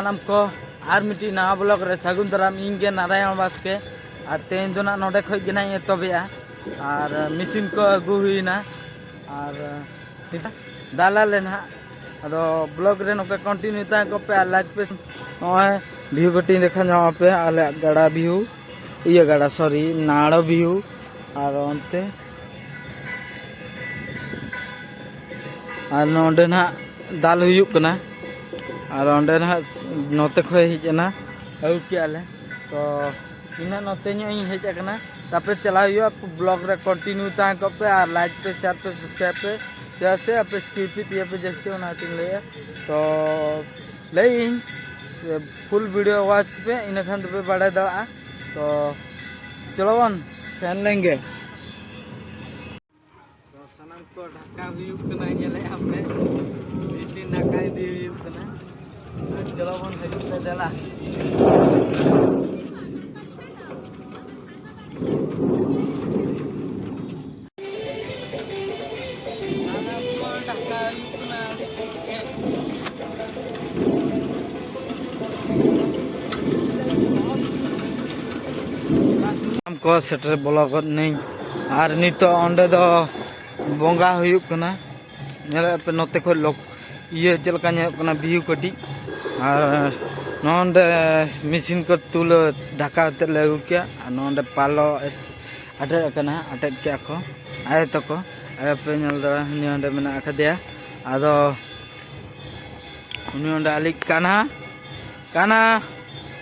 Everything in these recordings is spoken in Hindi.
सानाम को आर मिट्टी नवा ब्लॉक रे सागुन दाराम इंगे नारायण बास्के और तेन दो ना नोडे खoj गे ना एतोबेआ और मिसिन को अगू हुईना और दाला लेना अदो ब्लॉग रे नोके कंटिन्यू ता को पे लाइक पे नोय व्यू कटी देखा जाओ पे आले गाड़ा व्यू ये गाड़ा सॉरी नाड़ व्यू और अंते और नोडे ना दाल हुयुक कना और अंडे ना नोते खय हिजना आउ कियाले तो इना नोते न्यो हेजना तापर चला हुआ ब्लॉग रे कंटिन्यू ता को पे और लाइक पे शेयर पे सब्सक्राइब पे जैसे आप स्किप ये पे जस्ट होना ले तो ले फुल वीडियो वॉच पे इन खान पे बड़ा दड़ा तो चलो वन फैन लेंगे तो सनम को ढाका हुई कना गेले आपने मिसिन ढाका दी हुई कना चलो वन हजू पे दला को सेटर ब्लॉग नहीं और नितो अंडे दो बोंगा हुयुक कना नेले पे नोते को लोग ये चलका न्या व्यू कटी और नोंडे मिसिन को तुल ढाका ते लगु क्या नोंडे पालो अटे कना अटे क्या को आए तो को आए पे नेल दा निंडे मेना आखदिया आदो उनी आलिक काना काना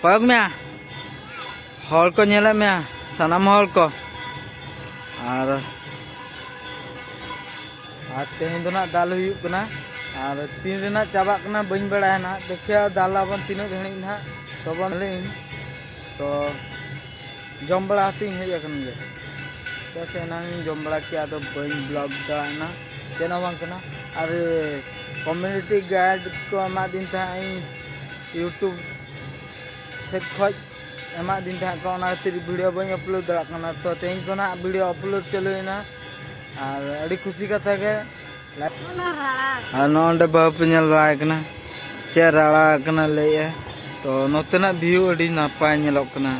पग में हॉल को नेला में सानाम हॉल को और तेहन दो ना दाल हुयुक कना और तीन रेना चाबा कना बइन बड़ा ना देखिया दाल बन तीन घड़ी ना तो बन लेन तो जम बड़ा हती हेज अकन गे कैसे ना जम बड़ा किया तो बइन ब्लॉग दा ना चेना बांग कना और कम्युनिटी गाइड को एमा दिन था यूट्यूब से खoj एमा दिन था को ना तिर वीडियो बइन अपलोड दरा कना तो तेन को ना वीडियो अपलोड चलुना और अड़ी खुशी कथा के और नोंडे बाप नेल बाय कना चे राड़ा कना ले तो नोतेना व्यू अड़ी नापाय नेलक कना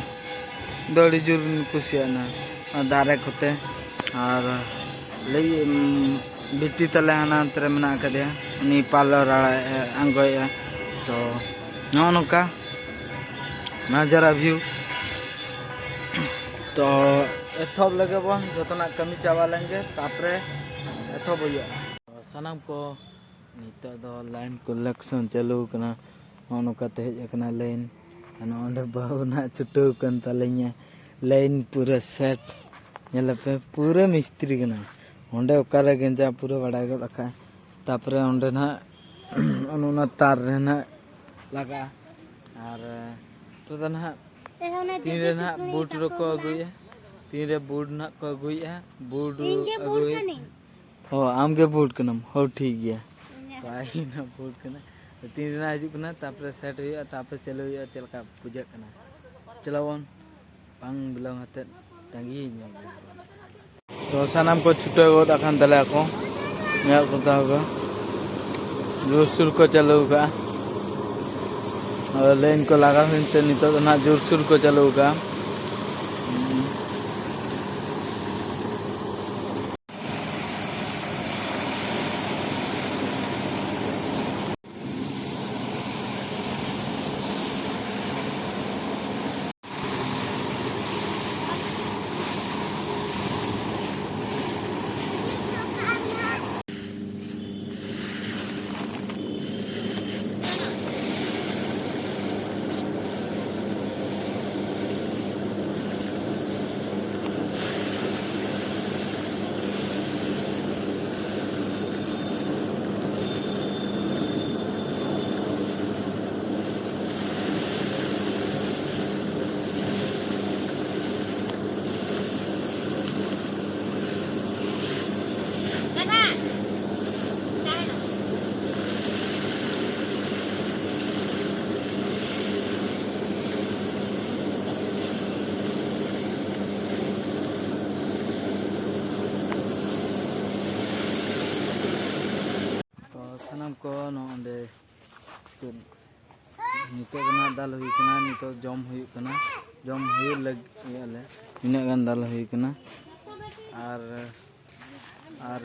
दड़ी जुर कुसियाना दारे कोते और ले बिटी तले हाना अंतरे मना कदे उनी पालो राड़ा अंगोया तो नोनका नजारा व्यू तो एथब लगे बन जोतना कमी चाबा लेंगे तापरे एथब हुआ सानाम को नित दो लाइन कलेक्शन चालू कना नोकाते हेज कना लाइन नोंडे बाबुना छुटू कन तलेኛ लाइन पूरा सेट नेले पे पूरा मिस्त्री कना ओंडे ओकारे गेंजा पूरा बड़ा गो रखा तापरे ओंडे ना अनुना तार रे ना लगा और तो ना तीन रे ना बूट रको अगुया तीन रे बूट ना को अगुया बूट अगुया हो आम के बूट कनम हो ठीक गया तो आई ना बूट कना तीन रे ना हिजु कना तापरे सेट हुआ तापरे चलो हुआ चलका पूजा कना चलावन पांग बिलंग हते तंगी तो सानाम को छुटे गो अखान तले को मैं को होगा जोर सुर को चलो का और लाइन को लगा हिंते नितो ना जोर सुर को चलो का सानाम को नोंडे नितो गना दाल हुई कना नितो जम हुई लगे इना गान दाल हुई कना और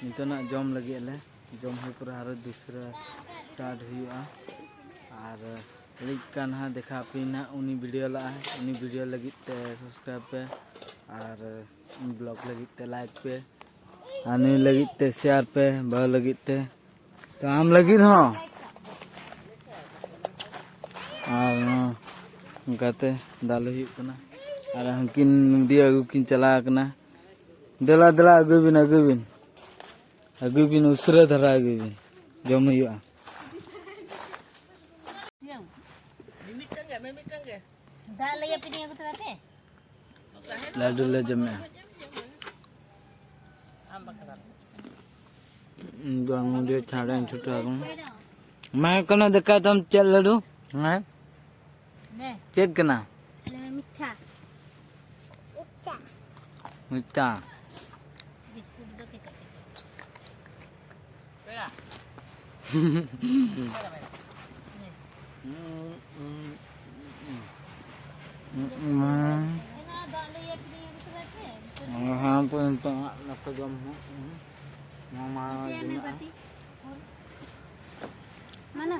नितो ना जम लगे ले जम हुई पर आरो दूसरा स्टार्ट हुआ और लिख कान हा देखा पीना उनी वीडियो ला उनी वीडियो लगी ते सब्सक्राइब पे और ब्लॉग लगी ते लाइक पे और नहीं लगी ते शेयर पे बहुत लगी ते तो हम लगी हो और उनकाते दाल हुई कना और हमकिन वीडियो अगु किन चला कना देला देला अगुबिन उसरे धरा अगुबिन जम हुआ लाडू ले जमे मुझे छाड़े छुटा मैं कना देखा तुम चल लाडू हैं चेक कना मीठा मीठा बिस्कुट दो के हाँ तो नक जम मामा mana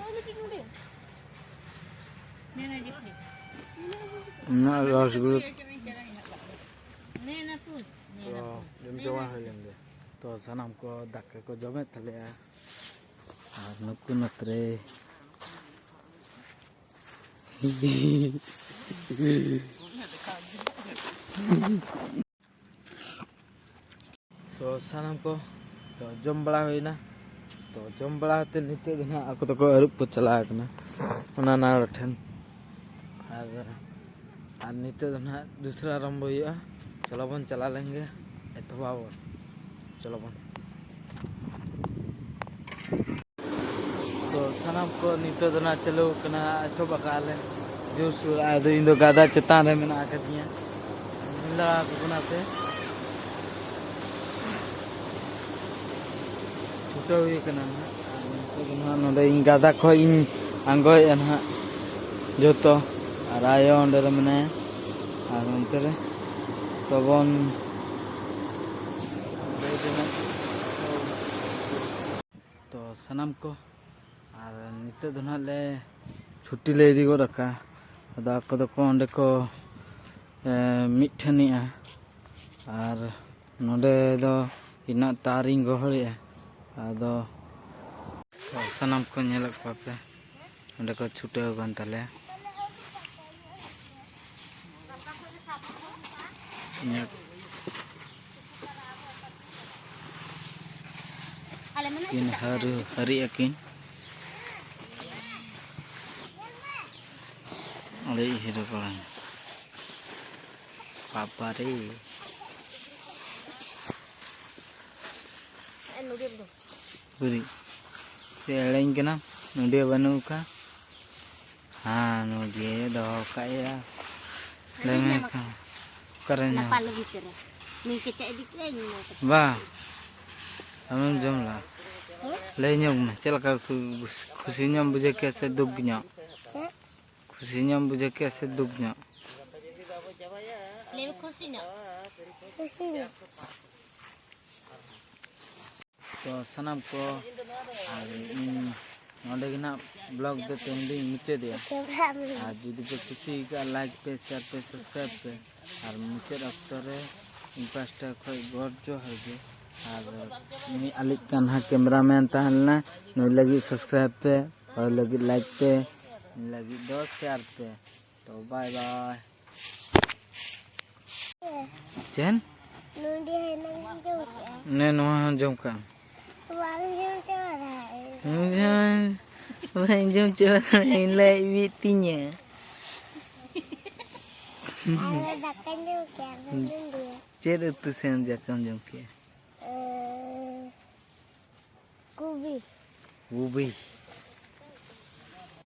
ना रसगुल्ला nena pun जम जमा हो लेंगे तो सनम को धक्के को जमे थले और नुकु नतरे तो सनम को तो जम बड़ा हुई ना तो जम बड़ा होते नीचे दिन आपको तो को अरुप को चला करना उना ना रठन और नीचे दिन दूसरा आरंभ हुआ चलो बन चला लेंगे एतवा चलो बन तो सनम को नीचे दिन चलो कना अच्छो बकाले जूस आदो इन दो गादा चेतान रे मेना आकतिया इंदा को बनाते छुटा हुई कना नोडे इन गादा को इन आंगोय एना जोतो और आयो अंडे रे मने और अंते रे तबन तो सनम को और निते दोना ले छुट्टी ले इदी को रखा अदा को दो को अंडे को मिठनिया और नोडे दो इना तारिंग गहलिया आदो सनम को नेलक पापे अंडे को छुटे गन तले किन हरी अकिन अरे हिरो करा पापा रे पूरी एड़ें के ना नोडिया बनू का हाँ नोडिया दो का या लेंगे का करेंगे वाह हम जमला ले न्यों में चल का खुशी न्यों बुझे कैसे दुख न्यों खुशी न्यों बुझे कैसे दुख न्यों ले खुशी न्यों तो सनम को नोडे के ना ब्लॉग दे तेंदी मुचे दिया आज जुदी को खुशी का लाइक पे शेयर पे सब्सक्राइब पे और मुचे अक्तरे इंपास्टा खोई गॉड जो है जे और मी अलिक कान्हा कैमरामैन ताहलना नो लगी सब्सक्राइब पे और लगी लाइक पे लगी दो शेयर पे तो बाय बाय चैन ने नो जम का Jom coba nilai bitinya. Cera tu sen jakam jom kia. Kubi. Ubi.